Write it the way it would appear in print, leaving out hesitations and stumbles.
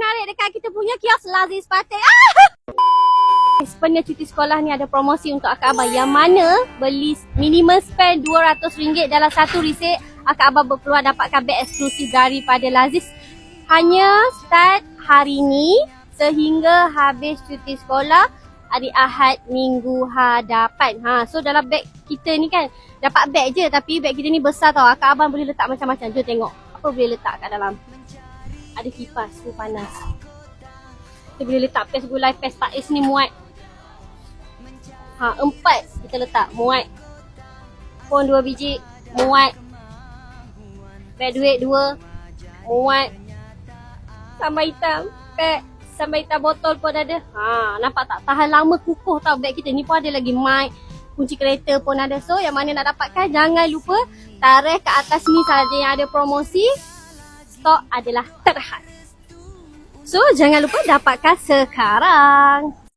menarik dekat kita punya kios Lazis Patek. Sebenarnya cuti sekolah ni ada promosi untuk akak abang yang mana beli minimum spend RM200 dalam satu reset, akak abang berpeluang dapatkan beg eksklusif daripada Lazis. Hanya start hari ni sehingga habis cuti sekolah hari Ahad minggu hadapan. So dalam beg kita ni kan dapat beg je, tapi beg kita ni besar tau. Akak abang boleh letak macam-macam. Jom tengok apa boleh letak kat dalam. Ada kipas tu panas. Kita boleh letak pes gulai, pes Faiz ni muat. 4 kita letak muat. Phone 2 biji muat. Beg duit 2 muat. Sambal hitam beg. Sambal hitam botol pun ada. Nampak tak? Tahan lama, kukuh tau beg kita. Ni pun ada lagi mic. Kunci kereta pun ada. So yang mana nak dapatkan, jangan lupa tarikh ke atas ni sahaja yang ada promosi. Stok adalah terhad. So jangan lupa dapatkan sekarang.